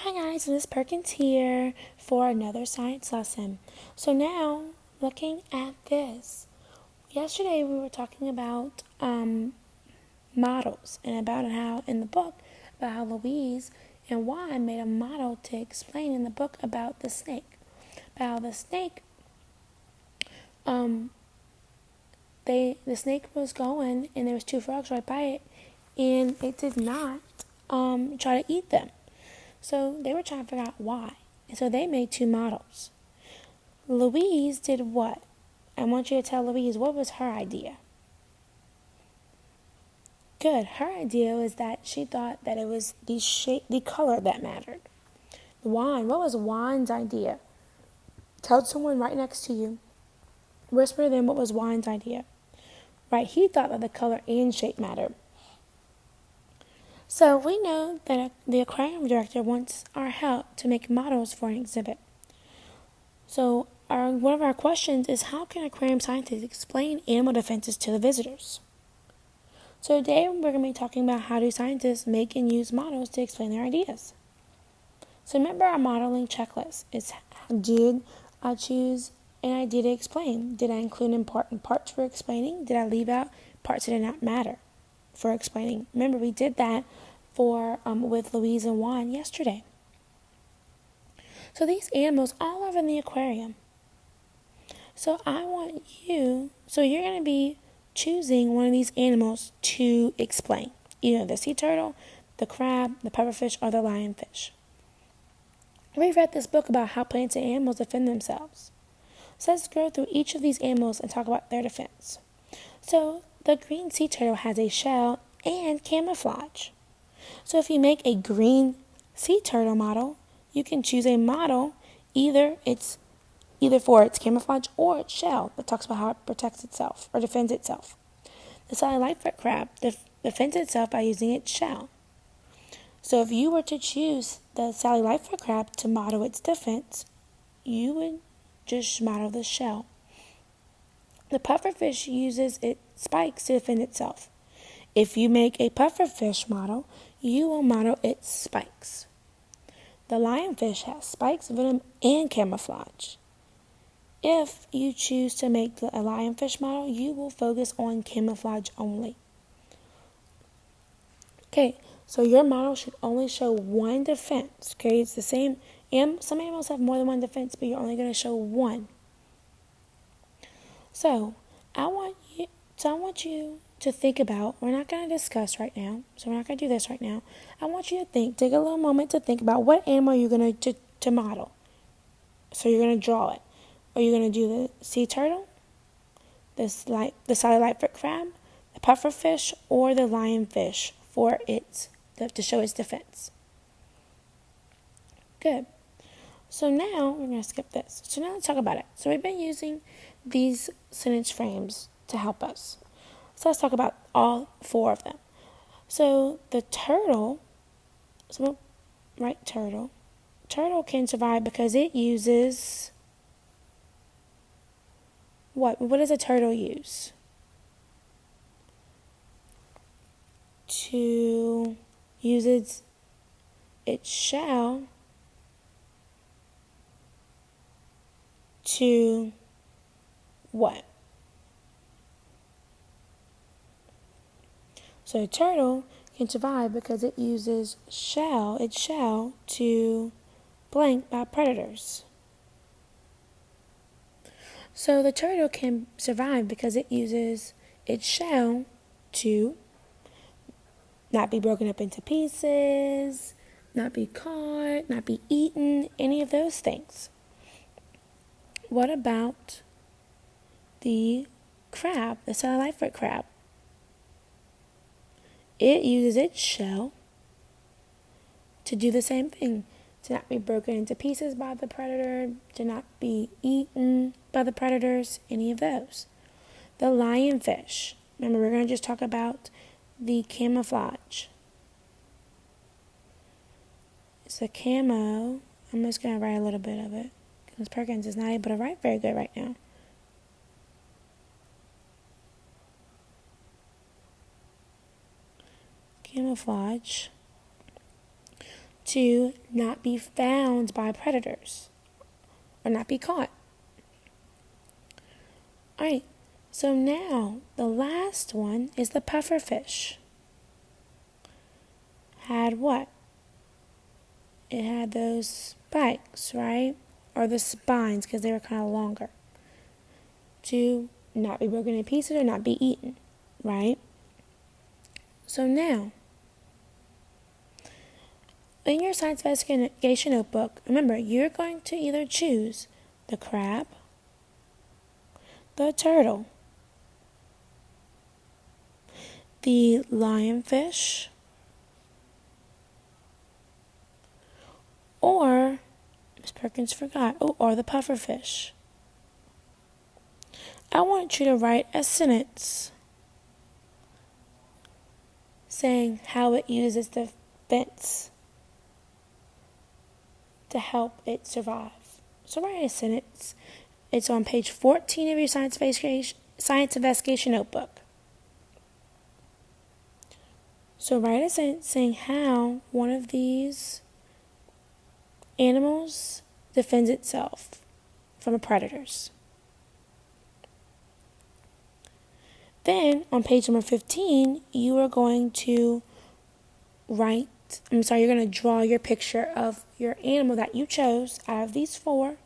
Hi guys, Miss Perkins here for another science lesson. So now, looking at this, yesterday we were talking about models and about how in the book about how Louise and Juan made a model to explain in the book about the snake. About how the snake, the snake was going and there was two frogs right by it, and it did not try to eat them. So they were trying to figure out why. And so they made two models. Louise did what? I want you to tell Louise, what was her idea? Good. Her idea was that she thought that it was the color that mattered. Juan, what was Juan's idea? Tell someone right next to you. Whisper to them what was Juan's idea. Right, he thought that the color and shape mattered. So we know that the aquarium director wants our help to make models for an exhibit. So one of our questions is, how can aquarium scientists explain animal defenses to the visitors? So today we're going to be talking about how do scientists make and use models to explain their ideas. So remember our modeling checklist. It's, did I choose an idea to explain? Did I include important parts for explaining? Did I leave out parts that did not matter for explaining? Remember, we did that with Louise and Juan yesterday. So these animals all live in the aquarium. So you're going to be choosing one of these animals to explain. Either the sea turtle, the crab, the pufferfish, or the lionfish. We read this book about how plants and animals defend themselves. So let's go through each of these animals and talk about their defense. So the green sea turtle has a shell and camouflage. So if you make a green sea turtle model, you can choose a model either for its camouflage or its shell that talks about how it protects itself or defends itself. The Sally Lightfoot crab defends itself by using its shell. So if you were to choose the Sally Lightfoot crab to model its defense, you would just model the shell. The pufferfish uses its spikes to defend itself. If you make a pufferfish model, you will model its spikes. The lionfish has spikes, venom, and camouflage. If you choose to make a lionfish model, you will focus on camouflage only. Okay, so your model should only show one defense. Okay, it's the same. And some animals have more than one defense, but you're only going to show one. So I want you to think about. We're not going to discuss right now, so we're not going to do this right now. I want you to take a little moment to think about what animal you're going to model. So you're going to draw it. Are you going to do the sea turtle, the Sally Lightfoot crab, the pufferfish, or the lionfish to show its defense? Good. So now we're going to skip this. So now let's talk about it. So we've been using these sentence frames to help us. So let's talk about all four of them. So the turtle, turtle can survive because it uses what? What does a turtle use? To use its shell to what? So a turtle can survive because it uses its shell to blank by predators. So the turtle can survive because it uses its shell to not be broken up into pieces, not be caught, not be eaten, any of those things. What about the crab, the Sally Lightfoot crab? It uses its shell to do the same thing, to not be broken into pieces by the predator, to not be eaten by the predators, any of those. The lionfish, remember we're going to just talk about the camouflage. It's a camo. I'm just going to write a little bit of it because Perkins is not able to write very good right now. Camouflage to not be found by predators or not be caught. Alright, so now the last one is the pufferfish. Had what? It had those spikes, right? Or the spines, because they were kind of longer. To not be broken in pieces or not be eaten, right? So now, in your science investigation notebook, remember, you're going to either choose the crab, the turtle, the lionfish, or, Miss Perkins forgot, or the pufferfish. I want you to write a sentence saying how it uses the fence to help it survive. So write a sentence. It's on page 14 of your science investigation notebook. So write a sentence saying how one of these animals defends itself from predators. Then, on page number 15, you are going to you're going to draw your picture of your animal that you chose out of these four.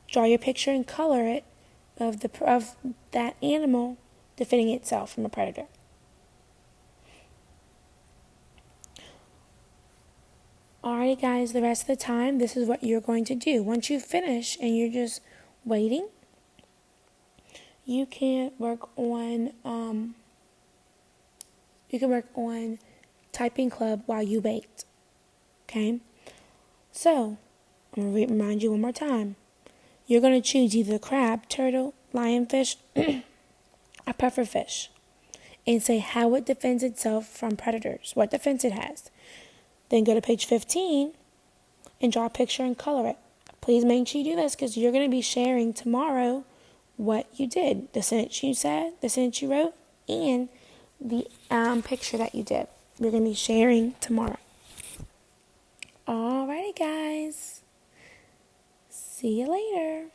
Draw your picture and color it of that animal defending itself from a predator. Alrighty guys, the rest of the time, this is what you're going to do. Once you finish and you're just waiting, you can work on typing club while you wait. Okay? So, I'm going to remind you one more time. You're going to choose either crab, turtle, lionfish, or pufferfish, and say how it defends itself from predators, what defense it has. Then go to page 15 and draw a picture and color it. Please make sure you do this because you're going to be sharing tomorrow what you did, the sentence you said, the sentence you wrote, and the picture that you did. We're going to be sharing tomorrow. Alrighty, guys. See you later.